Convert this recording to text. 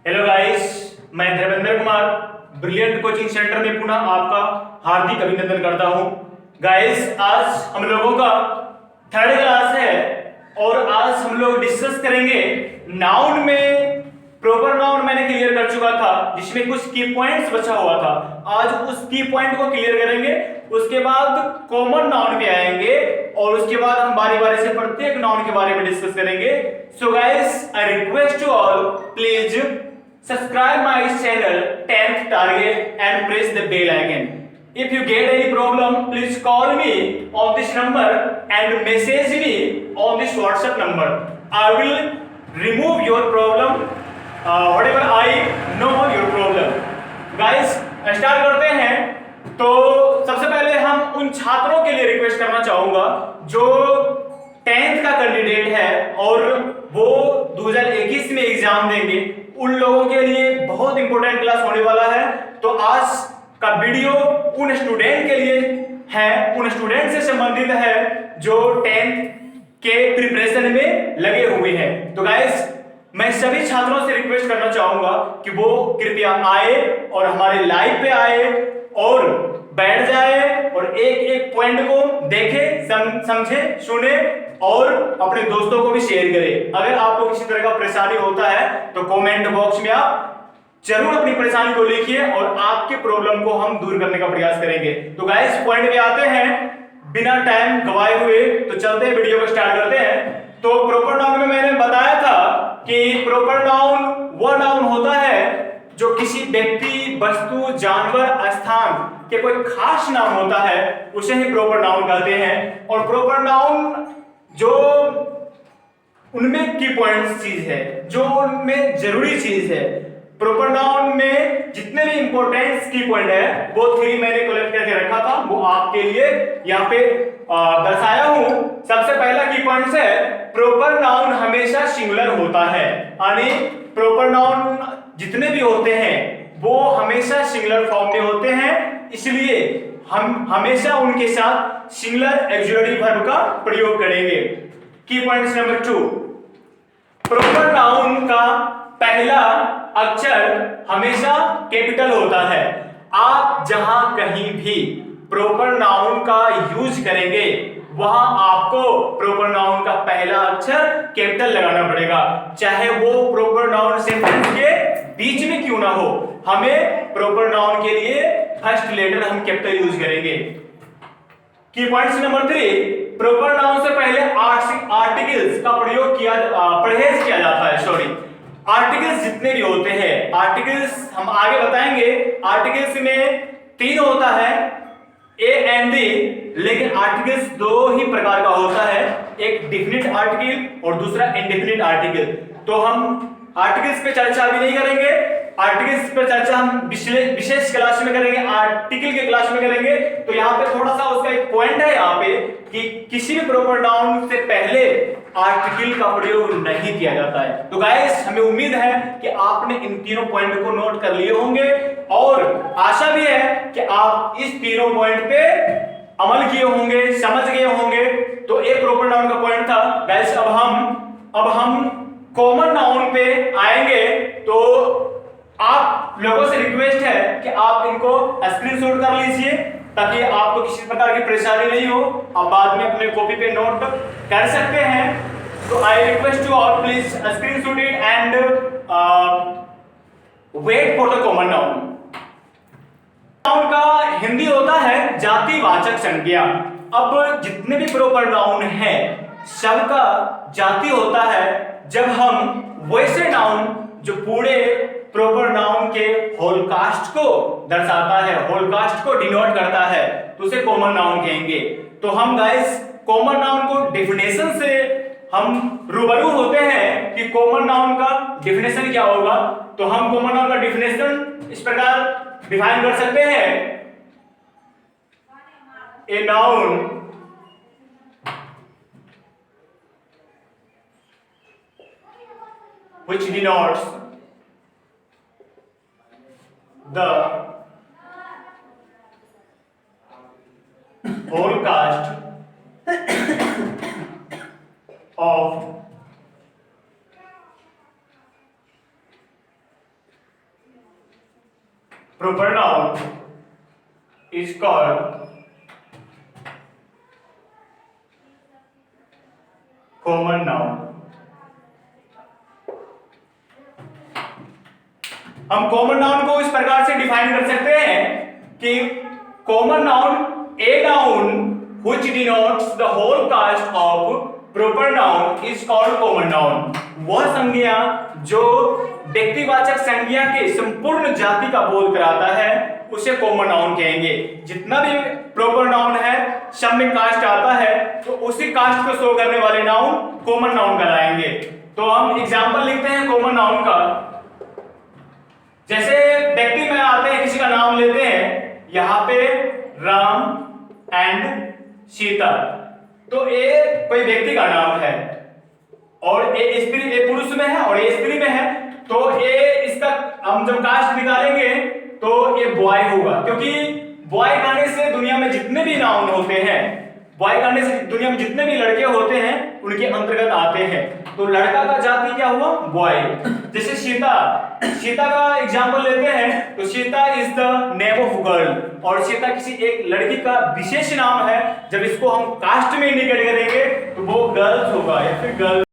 Hello guys, मैं Dharmendra Kumar brilliant coaching centre में पुनः आपका हार्दिक अभिनंदन करता हूं। गाइस, आज हम लोगों का थर्ड क्लास है और आज हम लोग डिस्कस करेंगे नाउन में। प्रॉपर नाउन मैंने क्लियर कर चुका था जिसमें कुछ की पॉइंट्स बचा हुआ था। आज उस की पॉइंट को क्लियर करेंगे, उसके बाद कॉमन नाउन पे आएंगे और उसके बाद हम बारी बारी से प्रत्येक नाउन के बारे में डिस्कस करेंगे। So guys, I request you all, please subscribe my channel 10th target and press the bell icon. If you get any problem, please call me on this number and message me on this WhatsApp number. I will remove your problem whatever I know your problem. Guys, start करते हैं। तो सबसे पहले हम उन छात्रों के लिए रिक्वेस्ट करना चाहूंगा जो 10th का कैंडिडेट है और वो 2021 में एग्जाम देंगे। उन लोगों के लिए बहुत इंपॉर्टेंट क्लास होने वाला है। तो आज का वीडियो उन स्टूडेंट के लिए है, उन स्टूडेंट से संबंधित है जो 10th के प्रिपरेशन में लगे हुए हैं। तो गाइस, मैं सभी छात्रों से रिक्वेस्ट करना चाहूंगा कि वो कृपया आए और हमारे लाइव पे आए और बैठ जाए और एक एक पॉइंट को देखे, समझे, सुने और अपने दोस्तों को भी शेयर करें। अगर आपको किसी तरह का परेशानी होता है तो कमेंट बॉक्स में आप जरूर अपनी परेशानी को लिखिए और आपके प्रॉब्लम को हम दूर करने का प्रयास करेंगे। तो गाइस, पॉइंट पे आते हैं बिना टाइम गवाए हुए। तो चलते हैं, वीडियो को स्टार्ट करते हैं। तो प्रॉपर नाउन में मैंने बताया था कि प्रॉपर नाउन वह नाउन होता है जो किसी व्यक्ति, वस्तु, जानवर, स्थान के कोई खास नाम होता है, उसे ही प्रॉपर नाउन कहते हैं। और प्रॉपर नाउन जो उनमें की पॉइंट्स चीज है, जो उनमें जरूरी चीज है, प्रॉपर नाउन में जितने भी इंपॉर्टेंस की पॉइंट है वो 3 मैंने कलेक्ट करके रखा था, वो आपके लिए यहाँ पे दर्शाया हूं। सबसे पहला की पॉइंट्स है प्रॉपर नाउन हमेशा सिंगुलर होता है, यानी प्रॉपर नाउन जितने भी होते हैं वो हमेशा सिंगुलर फॉर्म में होते हैं, इसलिए हम हमेशा उनके साथ सिंगुलर ऑक्सिलरी वर्ब का प्रयोग करेंगे। की पॉइंट्स नंबर 2, प्रॉपर नाउन का पहला अक्षर हमेशा कैपिटल होता है। आप जहां कहीं भी प्रॉपर नाउन का यूज करेंगे वहां आपको प्रॉपर नाउन का पहला अक्षर कैपिटल लगाना पड़ेगा, चाहे वो प्रॉपर नाउन सेंटेंस के बीच में क्यों ना हो। हमें प्रॉपर नाउन के लिए फर्स्ट लेटर हम कैपिटल यूज करेंगे। की पॉइंट्स नंबर 3, प्रॉपर नाउन से पहले आर्टिकल्स का प्रयोग परहेज किया जाता है। सॉरी, आर्टिकल्स जितने भी होते हैं, आर्टिकल्स हम आगे बताएंगे। आर्टिकल्स में 3 होता है, ए एंड दी, लेकिन आर्टिकल्स 2 ही प्रकार का होता है, एक डिफिनिट आर्टिकल और दूसरा इंडेफिनिट आर्टिकल। तो हम आर्टिकल्स पे चर्चा अभी नहीं करेंगे, आर्टिकल्स पर चर्चा हम विशेष क्लास में करेंगे, आर्टिकल के क्लास में करेंगे। तो यहाँ पे थोड़ा सा उसका एक पॉइंट है यहाँ पे कि किसी भी प्रॉपर नाउन से पहले आर्टिकल का प्रयोग नहीं किया जाता है। तो गाइस, हमें उम्मीद है कि आपने इन तीनों पॉइंट को नोट कर लिए होंगे और आशा भी है कि आप इस तीनों पॉइंट पे अमल किए होंगे, समझ गए होंगे। तो एक प्रॉपर नाउन का पॉइंट था। गाइस, अब हम कॉमन नाउन पे आएंगे। तो आप लोगों से रिक्वेस्ट है कि आप इनको स्क्रीनशॉट कर लीजिए ताकि आपको किसी प्रकार की परेशानी नहीं हो, आप बाद में अपने कॉपी पे नोट कर सकते हैं। तो I request you all, please screenshot it and wait for the common noun. Noun का हिंदी होता है जातिवाचक संज्ञा। अब जितने भी प्रॉपर नाउन है सबका जाति होता है। जब हम वैसे नाउन जो पूरे प्रॉपर नाउन के होल कास्ट को दर्शाता है, होल कास्ट को डिनोट करता है, तो उसे कॉमन नाउन कहेंगे। तो हम गाइस कॉमन नाउन को डेफिनेशन से हम रूबरू होते हैं कि कॉमन नाउन का डेफिनेशन क्या होगा। तो हम कॉमन नाउन का डेफिनेशन इस प्रकार डिफाइन कर सकते हैं, a noun which denotes the whole caste of proper noun is called common noun। हम कॉमन नाउन को इस प्रकार से डिफाइन कर सकते हैं कि common noun a noun which denotes the whole cast of proper noun is called common noun. वह संज्ञा जो व्यक्तिवाचक संज्ञा के संपूर्ण जाति का बोध कराता है उसे कॉमन नाउन कहेंगे। जितना भी प्रॉपर नाउन है सब में कास्ट आता है तो उसी कास्ट को शो करने वाले नाउन कॉमन नाउन कहलाएंगे। तो हम एग्जांपल लिखते हैं कॉमन नाउन का। जैसे व्यक्ति में आते हैं, किसी का नाम लेते हैं, यहाँ पे राम एंड सीता, तो ये कोई व्यक्ति का नाम है और ये स्त्री, ये पुरुष में है और ये स्त्री में है, तो ये इसका हम जब कास्ट निकालेंगे तो ये बॉय होगा, क्योंकि बॉय कहने से दुनिया में जितने भी नाउन होते हैं, बॉय कहने से दुनिया में जितने भी लड़के होते हैं उनके अंतर्गत आते हैं। तो लड़का का जाति क्या हुआ? बॉय। जैसे सीता, सीता का एग्जांपल लेते हैं तो Sita is the name of girl, और सीता किसी एक लड़की का विशेष नाम है। जब इसको हम कास्ट में इंडिकेट करेंगे तो वो गर्ल्स होगा या फिर गर्ल।